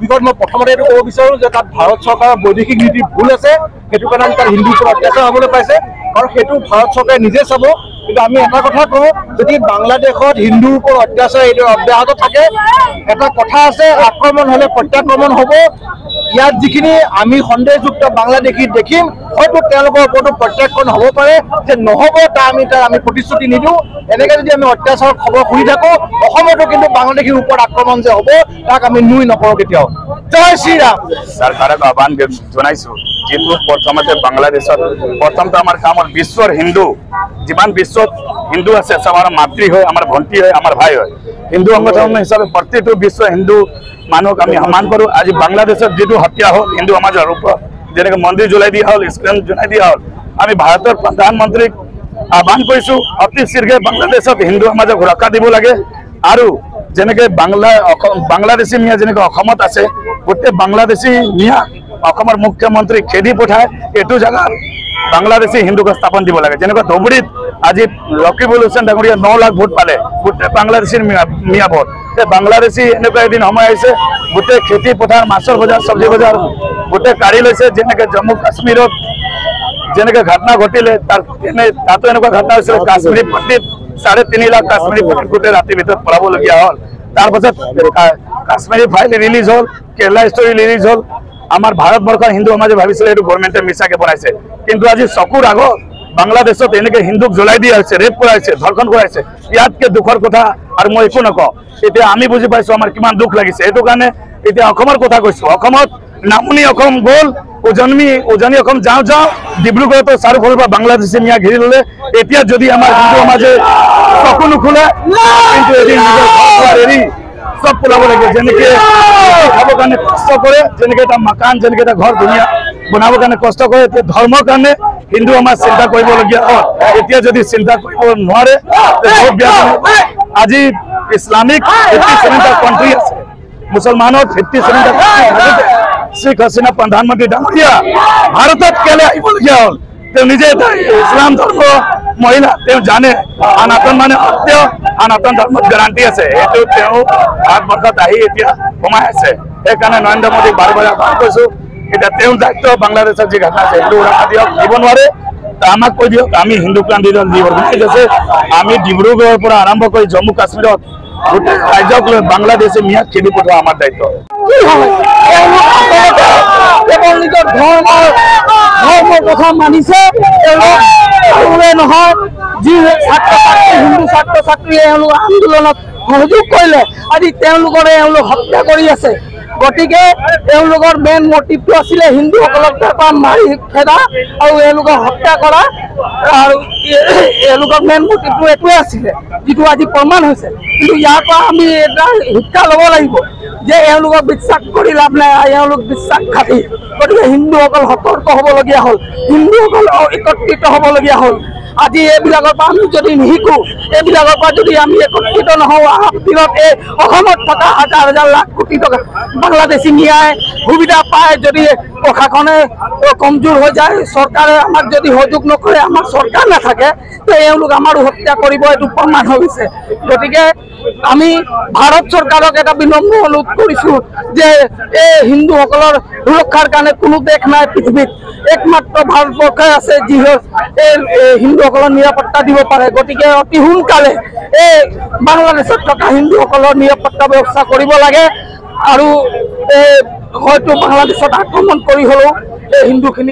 বিগত মই প্ৰথমতে এইটো ক'ব বিচাৰোঁ যে তাত ভাৰত চৰকাৰৰ বৈদেশিক নীতিৰ ভুল আছে, সেইটো কাৰণে তাত হিন্দুৰ ওপৰত অত্যাচাৰ হ'বলৈ পাইছে আৰু সেইটো ভাৰত চৰকাৰে নিজে চাব। কিন্তু আমি এটা কথা কওঁ, যদি বাংলাদেশত হিন্দুৰ ওপৰত অত্যাচাৰ এইটো অব্যাহত থাকে, এটা কথা আছে, আক্ৰমণ হ'লে প্ৰত্যাক্ৰমণ হ'ব। ইয়াত যিখিনি আমি সন্দেহযুক্ত বাংলাদেশী দেখিম, হয়তো তেওঁলোকৰ ওপৰতো প্ৰত্যাক্ৰমণ হ'ব পাৰে, যে নহ'ব তাৰ আমি প্ৰতিশ্ৰুতি নিদিওঁ। এনেকৈ যদি আমি অত্যাচাৰৰ খবৰ শুনি থাকোঁ, অসমতো কিন্তু বাংলাদেশীৰ ওপৰত আক্ৰমণ যে হ'ব তাক আমি নুই নকৰোঁ কেতিয়াও। জয় শ্ৰীৰাম। চৰকাৰক আহ্বান জনাইছোঁ, যিটো প্ৰথমতে বাংলাদেশত প্ৰথমটো আমাৰ কাম হ'ল বিশ্বৰ হিন্দু, যিমান বিশ্বত হিন্দু আছে, চব আমাৰ মাতৃ হয়, আমাৰ ভণ্টি হয়, আমাৰ ভাই হয়। হিন্দু সংগঠন হিচাপে প্ৰতিটো বিশ্ব হিন্দু মানুহক আমি সন্মান কৰোঁ। আজি বাংলাদেশত যিটো হত্যা হ'ল হিন্দু সমাজৰ ওপৰত, যেনেকৈ মন্দিৰ জ্বলাই দিয়া হ'ল, স্কুল জ্বলাই দিয়া হ'ল, আমি ভাৰতৰ প্ৰধানমন্ত্ৰীক আহ্বান কৰিছোঁ অতি শীঘ্ৰে বাংলাদেশত হিন্দু সমাজক সুৰক্ষা দিব লাগে। আৰু যেনেকৈ বাংলাদেশী মিয়া যেনেকৈ অসমত আছে, গোটেই বাংলাদেশী মিয়া অসমৰ মুখ্যমন্ত্ৰী খেদি পঠায়, এইটো জেগাত বাংলাদেশী হিন্দুক স্থাপন দিব লাগে। যেনেকৈ ধুবুৰীত আজি ৰকিবুল হুছেইন ডাঙৰীয়া 9 লাখ ভোট পালে, গোটেই বাংলাদেশীৰ মিয়া ভোট। বাংলাদেশী এনেকুৱা এদিন সময় আহিছে, গোটেই খেতি পথাৰ, মাছৰ বজাৰ, চব্জি বজাৰ গোটেই কাঢ়ি লৈছে। যেনেকৈ জম্মু কাশ্মীৰত যেনেকৈ ঘটনা ঘটিলে, তাতো এনেকুৱা ঘটনা হৈছিল। কাশ্মীৰী পণ্ডিত 3.5 লাখ কাশ্মীৰী পণ্ডিত গোটেই ৰাতিৰ ভিতৰত পঢ়াবলগীয়া হ'ল। তাৰপাছত কাশ্মীৰী ফাইল ৰিলিজ হ'ল, কেৰেলা ষ্টৰী ৰিলিজ হ'ল। আমাৰ ভাৰতবৰ্ষৰ হিন্দু সমাজে ভাবিছিলে এইটো গভৰ্ণমেণ্টে মিছাকে বনাইছে, কিন্তু আজি চকুৰ আগত বাংলাদেশত এনেকৈ হিন্দুক জ্বলাই দিয়া হৈছে, ৰেপ কৰাইছে, ধৰ্ষণ কৰাইছে। ইয়াতকৈ দুখৰ কথা আৰু মই একো নকওঁ। এতিয়া আমি বুজি পাইছোঁ আমাৰ কিমান দুখ লাগিছে। সেইটো কাৰণে এতিয়া অসমৰ কথা কৈছোঁ। অসমত নামনি অসম গ'ল, উজনি অসম যাওঁ ডিব্ৰুগড়তো চাৰিওফালৰ পৰা বাংলাদেশী মিয়া ঘেৰি ল'লে। এতিয়া যদি আমাৰ হিন্দু সমাজে চকু নোখোলে, কিন্তু এদিন নিজৰ ঘৰ এৰি চব পলাব লাগিব। যেনেকৈ খাবৰ কাৰণে কষ্ট কৰে, যেনেকৈ এটা মাকান, যেনেকৈ এটা ঘৰ ধুনীয়া বনাবৰ কাৰণে কষ্ট কৰে, এতিয়া ধৰ্মৰ কাৰণে হিন্দু সমাজ চিন্তা কৰিবলগীয়া হয়। এতিয়া যদি চিন্তা কৰিব নোৱাৰে, বহুত বেয়া। আজি ইছলামিক 57টা কাণ্ট্ৰি আছে, মুছলমানৰ 57টা কাণ্ট্ৰি। শ্বেখ হাছিনা প্ৰধানমন্ত্ৰী ডাঙৰীয়া ভাৰতত কেলে আহিবলগীয়া হ'ল? তেওঁ নিজে এটা ইছলাম ধৰ্ম মহিলা, তেওঁ জানে সনাতন মানে সত্য, সনাতন ধৰ্মত গেৰাণ্টি আছে। এইটো তেওঁ ভাৰতবৰ্ষত আহি এতিয়া সোমাই আছে। সেইকাৰণে নৰেন্দ্ৰ মোদীক বাৰে বাৰে আহ্বান কৰিছোঁ, এতিয়া তেওঁৰ দায়িত্ব বাংলাদেশত যি ঘটনা আছে সেইটো সুৰক্ষা দিয়ক। দিব নোৱাৰে আমাক কৈ দিয়ক। আমি হিন্দু ক্ৰান্তি দল যি অৰ্গেনাইজ আছে, আমি ডিব্ৰুগড়ৰ পৰা আৰম্ভ কৰি জম্মু কাশ্মীৰত গোটেই ৰাজ্যক লৈ বাংলাদেশী মিয়াক খেদি পঠোৱা আমাৰ দায়িত্ব। কেৱল নিজৰ ধৰ্মৰ কথা মানিছে নহয়, যি হিন্দু ছাত্ৰ ছাত্ৰীয়ে এওঁলোক আন্দোলনত সহযোগ কৰিলে, আজি তেওঁলোকৰে এওঁলোক হত্যা কৰি আছে। গতিকে এওঁলোকৰ মেইন মটিভটো আছিলে হিন্দুসকলক মাৰি খেদা আৰু এওঁলোকক হত্যা কৰা। আৰু এওঁলোকৰ মেইন মটিভটো এইটোৱে আছিলে, যিটো আজি প্ৰমাণ হৈছে। কিন্তু ইয়াৰ পৰা আমি এটা শিক্ষা ল'ব লাগিব যে এওঁলোকক বিশ্বাস কৰি লাভ নাই, এওঁলোক বিশ্বাসঘাতী। গতিকে হিন্দুসকল সতৰ্ক হ'বলগীয়া হ'ল, হিন্দুসকল একত্ৰিত হ'বলগীয়া হ'ল। আজি এইবিলাকৰ পৰা আমি যদি নিশিকোঁ, এইবিলাকৰ পৰা যদি আমি একত্ৰিত নহওঁ, অহা দিনত এই অসমত থকা হাজাৰ হাজাৰ লাখ কোটি টকা বাংলাদেশী মিয়াই সুবিধা পায়, যদি প্ৰশাসনে কমজোৰ হৈ যায়, চৰকাৰে আমাক যদি সহযোগ নকৰে, আমাৰ চৰকাৰ নাথাকে, তো এওঁলোক আমাৰো হত্যা কৰিব, এইটো প্ৰমাণ হৈ গৈছে। গতিকে আমি ভাৰত চৰকাৰক এটা বিনম্ৰ অনুৰোধ কৰিছোঁ যে এই হিন্দুসকলৰ সুৰক্ষাৰ কাৰণে কোনো দেশ নাই পৃথিৱীত, একমাত্ৰ ভাৰতবৰ্ষই আছে যি এই হিন্দুসকলৰ নিৰাপত্তা দিব পাৰে। গতিকে অতি সোনকালে এই বাংলাদেশত থকা হিন্দুসকলৰ নিৰাপত্তা ব্যৱস্থা কৰিব লাগে। আৰু হয়তো বাংলাদেশত আক্ৰমণ কৰি হ'লেও এই হিন্দুখিনি